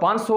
500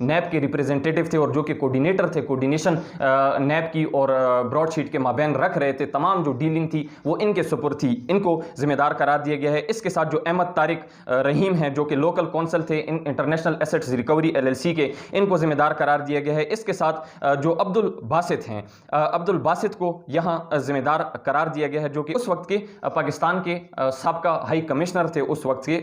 NAB کے representative تھے اور جو کہ کوڈینیٹر تھے، کوڈینیشن نیب کی اور براڈ شیٹ کے مابین رکھ رہے تھے، تمام جو ڈیلنگ تھی وہ ان کے سپرد تھی، ان کو ذمہ دار قرار دیا گیا ہے۔ اس کے ساتھ جو احمد طارق رحیم ہیں جو کہ لوکل کونسل تھے انٹرنیشنل ایسٹس ریکوری LLC کے، ان کو ذمہ دار قرار دیا گیا ہے۔ اس کے ساتھ جو عبد الباسط ہیں، عبد الباسط کو یہاں ذمہ دار قرار دیا گیا ہے، جو کہ اس وقت کے پاکستان کے سابقہ ہائی کمشنر تھے، اس وقت کے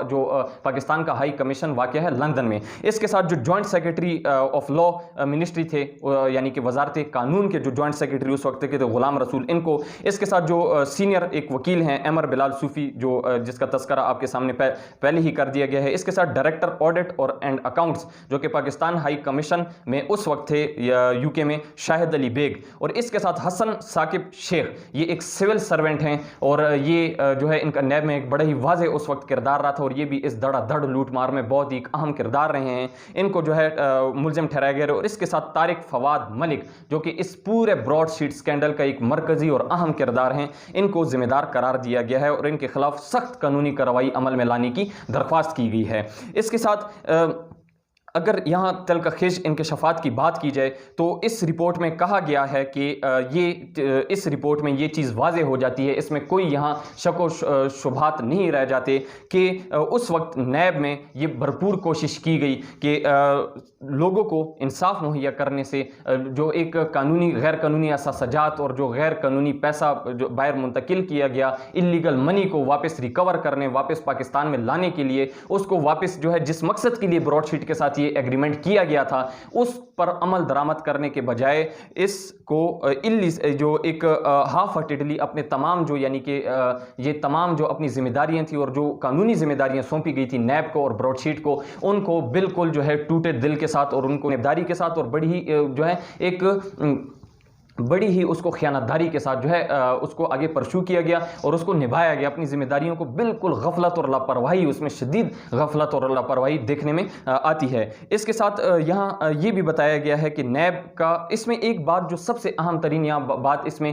جو پاکستان کا ہائی کمیشن واقع ہے لندن میں۔ اس کے ساتھ جو joint secretary of law ministry تھے، یعنی کہ وزارت قانون کے جو جوائنٹ سیکرٹری اس وقت کے تھے غلام رسول، ان کو۔ اس کے ساتھ جو سینئر ایک وکیل ہیں عمر بلال صوفی، جو جس کا تذکرہ آپ کے سامنے پہلے ہی کر دیا گیا ہے۔ اس کے ساتھ ڈائریکٹر آڈٹ اور اینڈ اکاؤنٹس جو کہ پاکستان ہائی کمیشن میں اس وقت تھے UK میں، شاہد علی بیگ۔ اور اس کے ساتھ حسن ثاقب شیخ، یہ ایک سول سرونٹ ہیں اور یہ جو ہے ان کا نیب میں ایک بڑا ہی واضح اس وقت کردار رہا تھا، اور یہ بھی اس دھڑا دھڑ لوٹ مار میں بہت ہی اہم کردار رہے ہیں۔ ان کو جو ہے ملزم ٹھہرایا گیا۔ اور اس کے ساتھ طارق فواد ملک جو کہ اس پورے براڈ شیٹ سکینڈل کا ایک مرکزی اور اہم کردار ہیں، ان کو ذمہ دار قرار دیا گیا ہے اور ان کے خلاف سخت قانونی کارروائی عمل میں لانے کی درخواست کی گئی ہے۔ اس کے ساتھ اگر یہاں تلخ خیز انکشافات کی بات کی جائے تو اس رپورٹ میں کہا گیا ہے کہ اس رپورٹ میں یہ چیز واضح ہو جاتی ہے، اس میں کوئی یہاں شک و شبہات نہیں رہ جاتے کہ اس وقت نیب میں یہ بھرپور کوشش کی گئی کہ لوگوں کو انصاف مہیا کرنے سے جو ایک قانونی غیر قانونی اثاثجات اور جو غیر قانونی پیسہ جو باہر منتقل کیا گیا، اللیگل منی کو واپس ریکور کرنے، واپس پاکستان میں لانے کے لیے، اس کو واپس جو ہے جس مقصد کے لیے براڈ شیٹ کے ساتھ یہ ایگریمنٹ کیا گیا تھا اس پر عمل درآمد کرنے کے بجائے اس کو جو ایک ہاف ہارٹیڈلی اپنے تمام جو یعنی کہ یہ تمام جو اپنی ذمہ داریاں تھیں اور جو قانونی ذمہ داریاں سونپی گئی تھی نیب کو اور براڈ شیٹ کو، ان کو بالکل جو ہے ٹوٹے دل کے ساتھ اور ان کو نیبداری کے ساتھ اور بڑی ہی جو ہے ایک بڑی ہی اس کو خیانتداری کے ساتھ جو ہے اس کو آگے پرسو کیا گیا اور اس کو نبھایا گیا۔ اپنی ذمہ داریوں کو بالکل غفلت اور لاپرواہی، اس میں شدید غفلت اور لاپرواہی دیکھنے میں آتی ہے۔ اس کے ساتھ یہاں یہ بھی بتایا گیا ہے کہ نیب کا اس میں ایک بات جو سب سے اہم ترین بات اس میں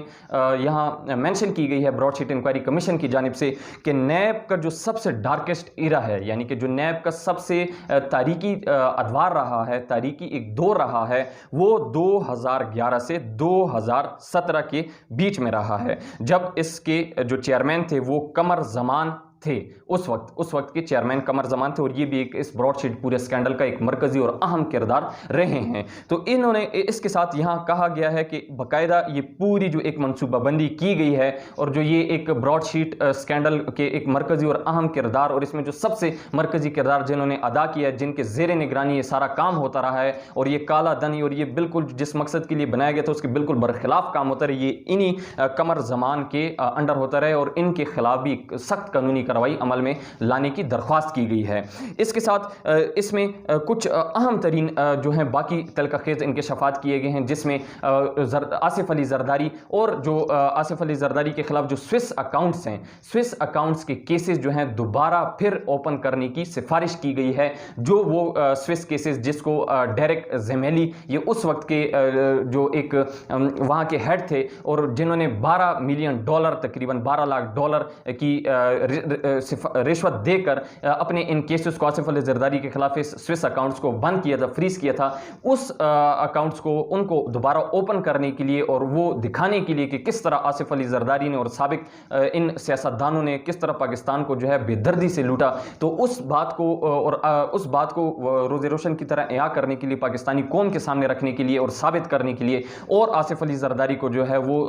یہاں مینشن کی گئی ہے براڈ شیٹ انکوائری کمیشن کی جانب سے کہ نیب کا جو سب سے ڈارکسٹ ایرا ہے، یعنی کہ جو نیب کا سب سے تاریکی ادوار رہا ہے، تاریکی ایک دور رہا ہے، وہ 2011 سے 2017 کے بیچ میں رہا ہے، جب اس کے جو چیئرمین تھے وہ قمر زمان تھے۔ اس وقت کے چیئرمین قمر زمان تھے اور یہ بھی ایک اس براڈ شیٹ پورے سکینڈل کا ایک مرکزی اور اہم کردار رہے ہیں۔ تو انہوں نے اس کے ساتھ یہاں کہا گیا ہے کہ باقاعدہ یہ پوری جو ایک منصوبہ بندی کی گئی ہے اور جو یہ ایک براڈ شیٹ سکینڈل کے ایک مرکزی اور اہم کردار اور اس میں جو سب سے مرکزی کردار جنہوں نے ادا کیا ہے، جن کے زیر نگرانی یہ سارا کام ہوتا رہا ہے اور یہ کالا دھن اور یہ بالکل جس مقصد کے لیے بنایا گیا تھا اس کے بالکل برخلاف کام ہوتا رہا، یہ انہی قمر زمان کے انڈر ہوتا رہے اور ان کے خلاف بھی سخت قانونی کارروائی عمل میں لانے کی درخواست کی گئی ہے۔ اس کے ساتھ اس میں کچھ اہم ترین جو ہیں باقی تلخ خیز انکشافات کیے گئے ہیں، جس میں آصف علی زرداری اور جو آصف علی زرداری کے خلاف جو سوئس اکاؤنٹس ہیں، سوئس اکاؤنٹس کے کیسز جو ہیں دوبارہ پھر اوپن کرنے کی سفارش کی گئی ہے۔ جو وہ سوئس کیسز جس کو ڈیرک زمیلی یہ اس وقت کے جو ایک وہاں کے ہیڈ تھے اور جنہوں نے $12 ملین تقریباً $12 لاکھ کی رشوت دے کر اپنے ان کیسز کو آصف علی زرداری کے خلاف سوئس اکاؤنٹس کو بند کیا تھا، فریز کیا تھا، اس اکاؤنٹس کو ان کو دوبارہ اوپن کرنے کے لیے اور وہ دکھانے کے لیے کہ کس طرح آصف علی زرداری نے اور سابق ان سیاستدانوں نے کس طرح پاکستان کو جو ہے بے دردی سے لوٹا، تو اس بات کو روز روشن کی طرح احیا کرنے کے لیے، پاکستانی قوم کے سامنے رکھنے کے لیے اور ثابت کرنے کے لیے اور آصف علی زرداری کو جو ہے وہ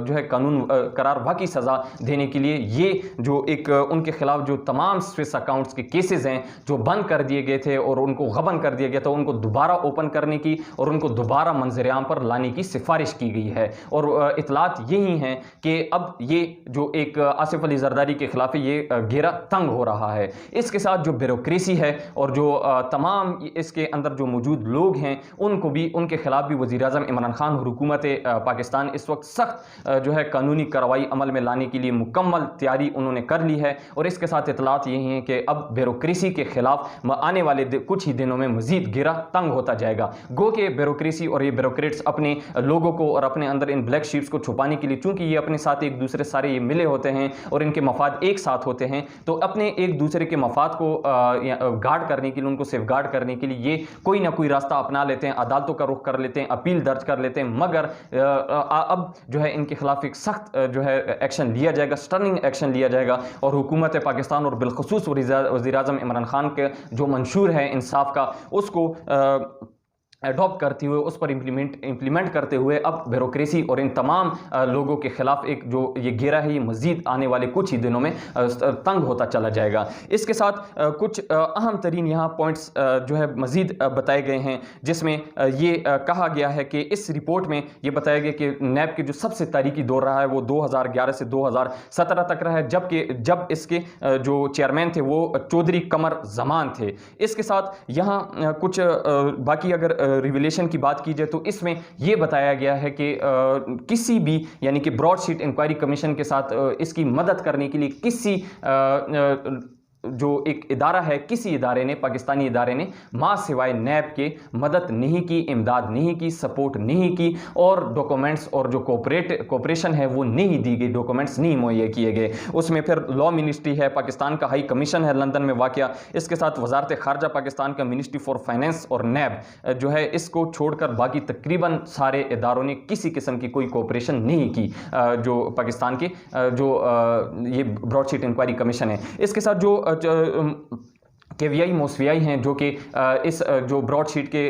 جو ہے قانون قرار واقعی سزا دینے کے لیے یہ جو ایک ان کے خلاف جو تمام سوئس اکاؤنٹس کے کیسز ہیں جو بند کر دیے گئے تھے اور ان کو غبن کر دیا گیا تھا، ان کو دوبارہ اوپن کرنے کی اور ان کو دوبارہ منظر عام پر لانے کی سفارش کی گئی ہے۔ اور اطلاعات یہی ہیں کہ اب یہ جو ایک آصف علی زرداری کے خلاف یہ گھیرا تنگ ہو رہا ہے۔ اس کے ساتھ جو بیوروکریسی ہے اور جو تمام اس کے اندر جو موجود لوگ ہیں ان کو بھی ان کے خلاف بھی وزیر اعظم عمران خان اور حکومت پاکستان اس وقت سخت جو ہے قانونی کارروائی عمل میں لانے کے لیے مکمل تیاری انہوں نے کر لی ہے اور اس کے ساتھ اطلاعات یہی ہیں کہ اب بیوروکریسی کے خلاف آنے والے کچھ ہی دنوں میں مزید گرا تنگ ہوتا جائے گا۔ گو کہ بیوروکریسی اور یہ بیوروکریٹس اپنے لوگوں کو اور اپنے اندر ان بلیک شیپس کو چھپانے کے لیے، چونکہ یہ اپنے ساتھ ایک دوسرے سارے یہ ملے ہوتے ہیں اور ان کے مفاد ایک ساتھ ہوتے ہیں، تو اپنے ایک دوسرے کے مفاد کو گارڈ کرنے کے لیے، ان کو سیف گارڈ کرنے کے لیے یہ کوئی نہ کوئی راستہ اپنا لیتے ہیں، عدالتوں کا رخ کر لیتے ہیں، اپیل درج کر لیتے ہیں، مگر اب جو ہے ان کے خلاف ایک سخت جو ہے ایکشن لیا جائے گا، سٹرننگ ایکشن لیا جائے گا، اور حکومت پاکستان اور بالخصوص وزیر اعظم عمران خان کے جو منشور ہے انصاف کا، اس کو اڈاپٹ کرتے ہوئے، اس پر امپلیمنٹ کرتے ہوئے اب بیوروکریسی اور ان تمام لوگوں کے خلاف ایک جو یہ گھیرا ہے یہ مزید آنے والے کچھ ہی دنوں میں تنگ ہوتا چلا جائے گا۔ اس کے ساتھ کچھ اہم ترین یہاں پوائنٹس جو ہے مزید بتائے گئے ہیں، جس میں یہ کہا گیا ہے کہ اس رپورٹ میں یہ بتایا گیا کہ نیب کے جو سب سے تاریخی دور رہا ہے وہ 2011 سے 2017 تک رہا ہے، جب اس کے جو چیئرمین تھے وہ چودھری قمر زمان تھے۔ اس کے ساتھ یہاں کچھ باقی اگر ریویلیشن کی بات کی جائے تو اس میں یہ بتایا گیا ہے کہ کسی بھی یعنی کہ براڈ شیٹ انکوائری کمیشن کے ساتھ اس کی مدد کرنے کے لیے کسی جو ایک ادارہ ہے، کسی ادارے نے، پاکستانی ادارے نے ماں سوائے نیب کے مدد نہیں کی، امداد نہیں کی، سپورٹ نہیں کی، اور ڈاکومنٹس اور جو کوپریشن ہے وہ نہیں دی گئی، ڈاکومنٹس نہیں مہیا کیے گئے۔ اس میں پھر لا منسٹری ہے، پاکستان کا ہائی کمیشن ہے لندن میں واقع، اس کے ساتھ وزارت خارجہ پاکستان کا، منسٹری فار فائنینس اور نیب جو ہے، اس کو چھوڑ کر باقی تقریباً سارے اداروں نے کسی قسم کی کوئی کوپریشن نہیں کی جو پاکستان کے جو یہ براڈ شیٹ انکوائری کمیشن ہے۔ اس کے ساتھ جو KVI موسویائی ہیں جو کہ اس جو براڈ شیٹ کے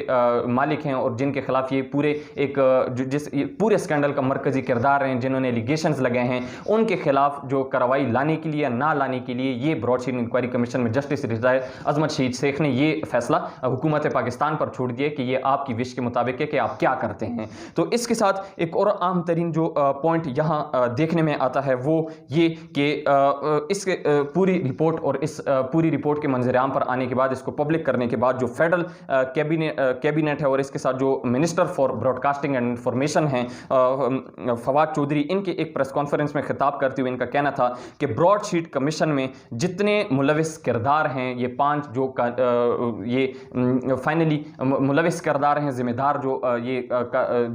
مالک ہیں اور جن کے خلاف یہ پورے ایک پورے اسکینڈل کا مرکزی کردار ہیں، جنہوں نے ایلیگیشنز لگائے ہیں، ان کے خلاف جو کارروائی لانے کے لیے نہ لانے کے لیے یہ براڈ شیٹ انکوائری کمیشن میں جسٹس عظمت شہید شیخ نے یہ فیصلہ حکومت پاکستان پر چھوڑ دیا کہ یہ آپ کی وش کے مطابق ہے کہ آپ کیا کرتے ہیں۔ تو اس کے ساتھ ایک اور اہم ترین جو پوائنٹ یہاں دیکھنے میں آتا ہے وہ یہ کہ اس پوری رپورٹ اور اس پوری رپورٹ کے منظر عام پر آنے کے بعد، اس کو پبلک کرنے کے بعد، جو فیڈرل کیبنٹ ہے اور اس کے ساتھ جو minister for broadcasting and information ہیں فواد چودھری، ان کے ایک پریس کانفرنس میں خطاب کرتے ہوئے ان کا کہنا تھا کہ براڈ شیٹ کمیشن میں جتنے ملوث کردار ہیں، یہ 5 جو یہ فائنلی ملوث کردار ہیں، ذمہ دار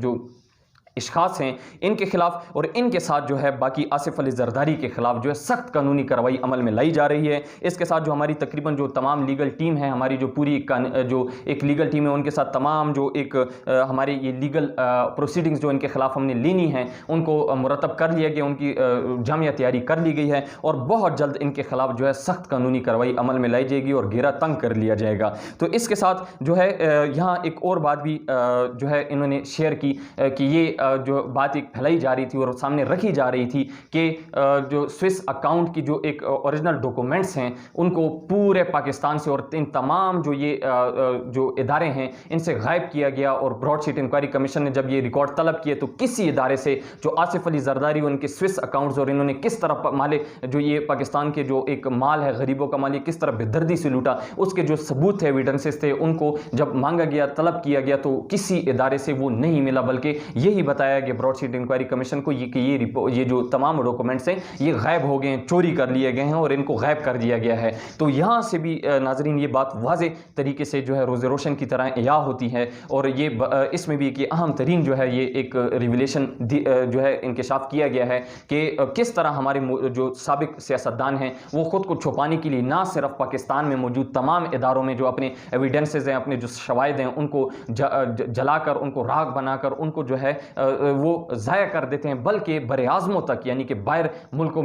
جو اشخاص ہیں، ان کے خلاف اور ان کے ساتھ جو ہے باقی آصف علی زرداری کے خلاف جو ہے سخت قانونی کارروائی عمل میں لائی جا رہی ہے۔ اس کے ساتھ جو ہماری تقریباً جو تمام لیگل ٹیم ہے، ہماری جو پوری جو ایک لیگل ٹیم ہے، ان کے ساتھ تمام جو ایک ہمارے یہ لیگل پروسیڈنگز جو ان کے خلاف ہم نے لینی ہیں، ان کو مرتب کر لیا گیا، ان کی جامع تیاری کر لی گئی ہے، اور بہت جلد ان کے خلاف جو ہے سخت قانونی کارروائی عمل میں لائی جائے گی اور گھیرا تنگ کر لیا جائے گا۔ تو اس کے ساتھ جو ہے یہاں ایک اور بات بھی جو ہے انہوں نے شیئر کی کہ یہ جو بات ایک پھیلائی جا رہی تھی اور سامنے رکھی جا رہی تھی کہ جو سوئس اکاؤنٹ کی جو ایک اوریجنل ڈاکومنٹس ہیں، ان کو پورے پاکستان سے اور ان تمام جو یہ جو ادارے ہیں ان سے غائب کیا گیا، اور براڈ شیٹ انکوائری کمیشن نے جب یہ ریکارڈ طلب کیے تو کسی ادارے سے جو آصف علی زرداری ان کے سوئس اکاؤنٹس اور انہوں نے کس طرح مال جو یہ پاکستان کے جو ایک مال ہے، غریبوں کا مال، یہ کس طرح بے دردی سے لوٹا، اس کے جو ثبوت تھے، ایویڈنسز تھے، ان کو جب مانگا گیا، طلب کیا گیا تو کسی ادارے سے وہ نہیں ملا، بلکہ یہی بتایا گیا براڈ شیٹ انکوائری کمیشن کو کہ یہ جو تمام ڈاکومنٹس ہیں یہ غائب ہو گئے ہیں، چوری کر لیے گئے ہیں اور ان کو غائب کر دیا گیا ہے۔ تو یہاں سے بھی ناظرین یہ بات واضح طریقے سے جو ہے روز روشن کی طرح عیاں ہوتی ہے، اور یہ اس میں بھی کہ اہم ترین جو ہے یہ ایک ریویلیشن جو ہے انکشاف کیا گیا ہے کہ کس طرح ہمارے جو سابق سیاستدان ہیں وہ خود کو چھپانے کے لیے نہ صرف پاکستان میں موجود تمام اداروں میں جو اپنے ایویڈنسز ہیں، اپنے جو شواہد ہیں، ان کو جلا کر، ان کو راکھ بنا کر، ان کو جو ہے وہ ضائع کر دیتے ہیں، بلکہ بر اعظموں تک، یعنی کہ باہر ملکوں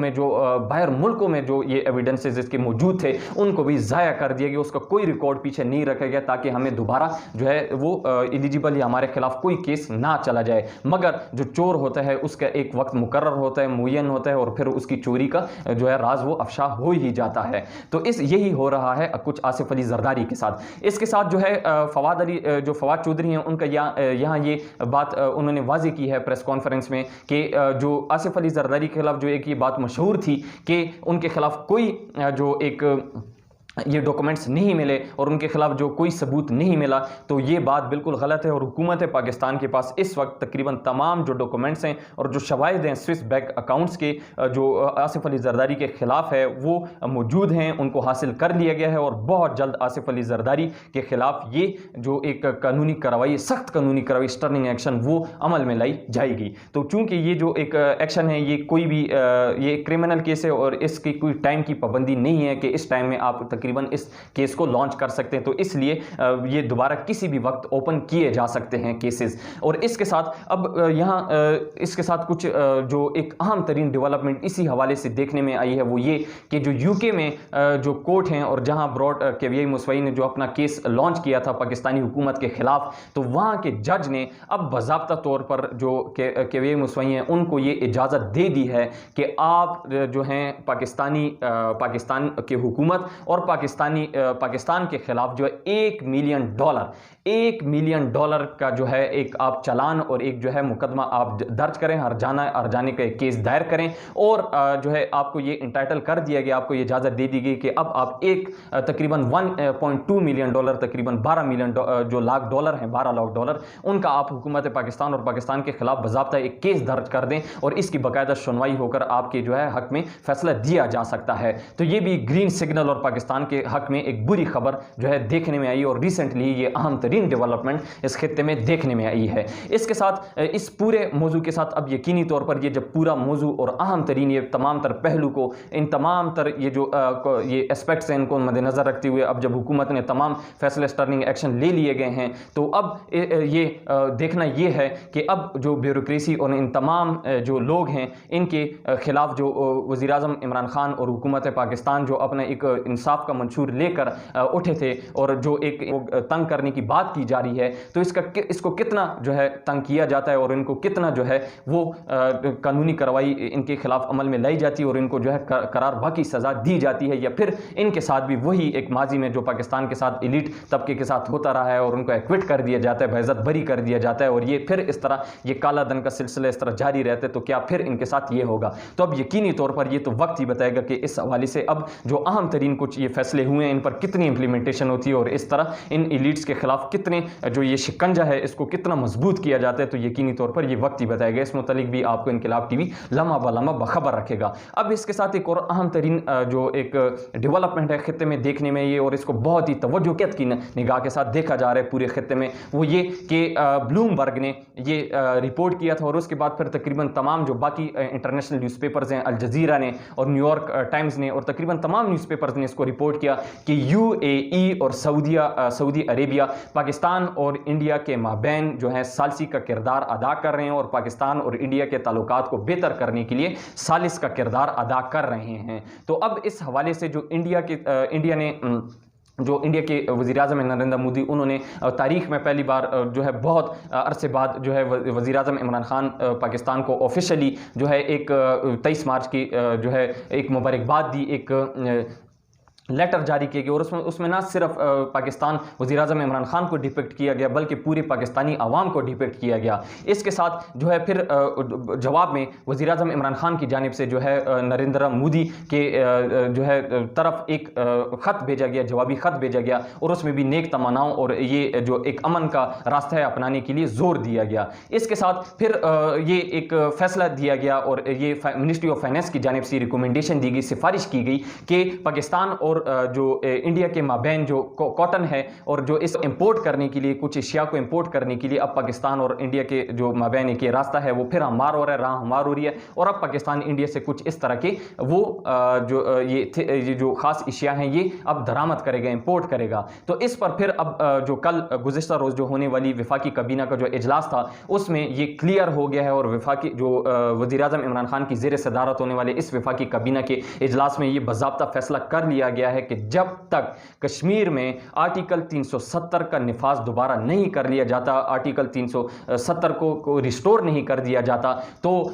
میں جو یہ ایویڈنسز اس کے موجود تھے ان کو بھی ضائع کر دیا گیا، اس کا کوئی ریکارڈ پیچھے نہیں رکھا گیا تاکہ ہمیں دوبارہ جو ہے وہ ایلیجیبل یا ہمارے خلاف کوئی کیس نہ چلا جائے۔ مگر جو چور ہوتا ہے اس کا ایک وقت مقرر ہوتا ہے، معین ہوتا ہے، اور پھر اس کی چوری کا جو ہے راز وہ افشا ہو ہی جاتا ہے۔ تو یہی ہو رہا ہے کچھ آصف علی زرداری کے ساتھ۔ اس کے ساتھ جو ہے فواد چودھری ہیں، ان کا یہاں یہ بات انہوں نے واضح کی ہے پریس کانفرنس میں کہ جو آصف علی زرداری کے خلاف جو ایک یہ بات مشہور تھی کہ ان کے خلاف کوئی جو ایک یہ ڈاکومنٹس نہیں ملے اور ان کے خلاف جو کوئی ثبوت نہیں ملا تو یہ بات بالکل غلط ہے، اور حکومت پاکستان کے پاس اس وقت تقریباً تمام جو ڈاکومنٹس ہیں اور جو شواہد ہیں سوئس بینک اکاؤنٹس کے جو آصف علی زرداری کے خلاف ہے وہ موجود ہیں، ان کو حاصل کر لیا گیا ہے، اور بہت جلد آصف علی زرداری کے خلاف یہ جو ایک قانونی کارروائی، سخت قانونی کارروائی، اسٹرننگ ایکشن وہ عمل میں لائی جائے گی۔ تو چونکہ یہ جو ایک ایکشن ہے یہ کوئی بھی یہ کرمنل کیس ہے اور اس کی کوئی ٹائم کی پابندی نہیں ہے کہ اس ٹائم میں آپ تقریباً اس کیس کو لانچ کر سکتے ہیں، تو اس لیے یہ دوبارہ کسی بھی وقت اوپن کیے جا سکتے ہیں کیسز۔ اور اس کے ساتھ اب یہاں اس کے ساتھ کچھ جو ایک اہم ترین ڈیولپمنٹ اسی حوالے سے دیکھنے میں آئی ہے وہ یہ کہ جو یو کے میں جو کورٹ ہیں اور جہاں براڈ کیویائی موسوی نے جو اپنا کیس لانچ کیا تھا پاکستانی حکومت کے خلاف، تو وہاں کے جج نے اب باضابطہ طور پر جو کیویائی موسوی ہیں ان کو یہ اجازت دے دی ہے کہ آپ جو ہیں پاکستان کے حکومت اور پاکستان کے خلاف جو ہے $1 ملین کا جو ہے ایک آپ چالان اور ایک جو ہے مقدمہ آپ درج کریں، ہر جانے کا ایک کیس دائر کریں، اور جو ہے آپ کو یہ انٹائٹل کر دیا گیا، آپ کو یہ اجازت دے دی گئی کہ اب آپ ایک تقریباً $1.2 ملین، تقریباً $12 ملین جو لاکھ ڈالر ہیں، $12 لاکھ ان کا آپ حکومت پاکستان اور پاکستان کے خلاف باضابطہ ایک کیس درج کر دیں، اور اس کی باقاعدہ سنوائی ہو کر آپ کے جو ہے حق میں فیصلہ دیا جا سکتا ہے۔ تو یہ بھی گرین سگنل اور پاکستان کے حق میں ایک بری خبر جو ہے دیکھنے میں آئی، اور ریسنٹلی یہ اہم ترین ڈیولپمنٹ اس خطے میں دیکھنے میں آئی ہے۔ اس کے ساتھ اس پورے موضوع کے ساتھ اب یقینی طور پر یہ جب پورا موضوع اور اہم ترین یہ تمام تر پہلو کو، ان تمام تر یہ جو یہ اسپیکٹس ہیں ان کو مد نظر رکھتے ہوئے اب جب حکومت نے تمام فیصلے اسٹرننگ ایکشن لے لیے گئے ہیں، تو اب یہ دیکھنا یہ ہے کہ اب جو بیوروکریسی اور ان تمام جو لوگ ہیں ان کے خلاف جو وزیر اعظم عمران خان اور حکومت پاکستان جو اپنا ایک انصاف کا منشور لے کر اٹھے تھے اور جو ایک تنگ کرنے کی بات کی جا رہی ہے، تو اس کو کتنا جو ہے تنگ کیا جاتا ہے اور ان کو کتنا جو ہے وہ قانونی کارروائی ان کے خلاف عمل میں لائی جاتی ہے اور ان کو جو ہے قرار باقی سزا دی جاتی ہے، یا پھر ان کے ساتھ بھی وہی ایک ماضی میں جو پاکستان کے ساتھ ایلیٹ طبقے کے ساتھ ہوتا رہا ہے اور ان کو ایکوٹ کر دیا جاتا ہے، بعزت بری کر دیا جاتا ہے، اور یہ پھر اس طرح یہ کالا دن کا سلسلہ اس طرح جاری رہتا ہے، تو کیا پھر ان کے ساتھ یہ ہوگا؟ تو اب یقینی طور پر یہ تو وقت ہی بتائے گا کہ اس حوالے سے اب جو اہم ترین کچھ یہ فیصلے ہوئے ہیں ان پر کتنی امپلیمنٹیشن ہوتی ہے، اور اس طرح ان ایلیٹس کے خلاف کتنے جو یہ شکنجہ ہے اس کو کتنا مضبوط کیا جاتا ہے، تو یقینی طور پر یہ وقت ہی بتائے گا۔ اس متعلق بھی آپ کو انقلاب ٹی وی لمحہ بلمحہ باخبر رکھے گا۔ اب اس کے ساتھ ایک اور اہم ترین جو ایک ڈیولپمنٹ ہے خطے میں دیکھنے میں یہ، اور اس کو بہت ہی توجہ کی نگاہ کے ساتھ دیکھا جا رہا ہے پورے خطے میں، وہ یہ کہ بلوم برگ نے یہ رپورٹ کیا تھا، اور اس کے بعد پھر تقریباً تمام جو باقی انٹرنیشنل نیوز پیپرز ہیں، الجزیرہ نے اور نیو یارک ٹائمز نے اور تقریباً تمام نیوز پیپرز نے اس کو رپورٹ کیا کہ UAE اور سعودی عربیہ پاکستان اور انڈیا کے مابین جو ہے ثالثی کا کردار ادا کر رہے ہیں، اور پاکستان اور انڈیا کے تعلقات کو بہتر کرنے کے لیے ثالث کا کردار ادا کر رہے ہیں۔ تو اب اس حوالے سے جو انڈیا کے وزیر اعظم نریندر مودی، انہوں نے تاریخ میں پہلی بار جو ہے بہت عرصے بعد جو ہے وزیر اعظم عمران خان پاکستان کو آفیشلی جو ہے ایک 23 مارچ کی جو ہے ایک مبارکباد دی، ایک لیٹر جاری کیا گیا، اور اس میں نہ صرف پاکستان وزیر اعظم عمران خان کو ڈپکٹ کیا گیا بلکہ پورے پاکستانی عوام کو ڈپکٹ کیا گیا۔ اس کے ساتھ جو ہے پھر جواب میں وزیر اعظم عمران خان کی جانب سے جو ہے نریندر مودی کے جو ہے طرف ایک خط بھیجا گیا، جوابی خط بھیجا گیا، اور اس میں بھی نیک تمناؤں اور یہ جو ایک امن کا راستہ ہے اپنانے کے لیے زور دیا گیا۔ اس کے ساتھ پھر یہ ایک فیصلہ دیا گیا اور یہ منسٹری آف فائنانس کی جانب سے ریکومنڈیشن دی گئی، سفارش کی گئی کہ پاکستان اور جو انڈیا کے مابین جو کاٹن ہے اور جو اس امپورٹ کرنے کے لیے کچھ اشیاء کو امپورٹ کرنے کے لیے اب پاکستان اور انڈیا کے جو مابین ایک راستہ ہے وہ پھر ہموار ہو رہا ہے، راہ ہموار ہو رہی ہے، اور اب پاکستان انڈیا سے کچھ اس طرح کے وہ یہ جو خاص اشیاء ہیں یہ اب درآمد کرے گا، امپورٹ کرے گا۔ تو اس پر پھر اب جو کل گزشتہ روز جو ہونے والی وفاقی کابینہ کا جو اجلاس تھا اس میں یہ کلیئر ہو گیا ہے، اور وفاقی جو وزیر اعظم عمران خان کی زیر صدارت ہونے والے اس وفاقی کابینہ کے اجلاس میں یہ باضابطہ فیصلہ کر لیا گیا ہے کہ جب تک کشمیر میں آرٹیکل 370 کا نفاذ دوبارہ نہیں کر لیا جاتا، آرٹیکل 370 کو ریسٹور نہیں کر دیا جاتا، تو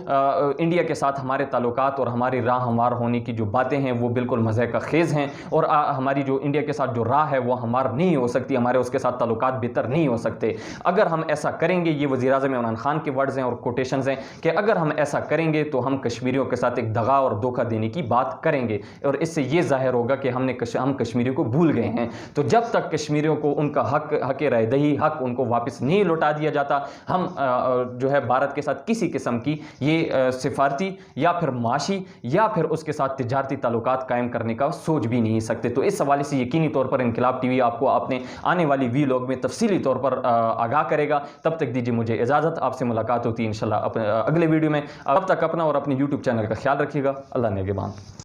انڈیا کے ساتھ ہمارے تعلقات اور ہماری راہ ہموار ہونے کی جو باتیں ہیں وہ بالکل مضحکہ خیز ہیں، اور ہماری جو انڈیا کے ساتھ جو راہ ہے وہ ہموار نہیں ہو سکتی، ہمارے اس کے ساتھ تعلقات بہتر نہیں ہو سکتے۔ اگر ہم ایسا کریں گے، یہ وزیر اعظم عمران خان کے ورڈز ہیں اور کوٹیشنز ہیں کہ اگر ہم ایسا کریں گے تو ہم کشمیریوں کے ساتھ ایک دغا اور دھوکہ دینے کی بات کریں گے، اور اس سے یہ ظاہر ہوگا کہ ہم کشمیریوں کو بھول گئے ہیں. تو جب تک کشمیریوں کو ان کا حق رائے دہی حق ان کو واپس نہیں لوٹا دیا جاتا, ہم جو ہے بھارت کے ساتھ کسی قسم کی یہ سفارتی یا پھر معاشی یا پھر اس کے ساتھ تجارتی تعلقات قائم کرنے کا سوچ بھی نہیں سکتے. تو اس حوالے سے یقینی طور پر انقلاب ٹی وی آپ کو اپنے آنے والی ویلاگ میں تفصیلی طور پر آگاہ کرے گا. تب تک دیجیے مجھے اجازت, آپ سے ملاقات ہوتی ہے انشاءاللہ اگلے ویڈیو میں. اب تک اپنا اور اپنے یوٹیوب چینل کا خیال رکھیے گا. اللہ نگہبان.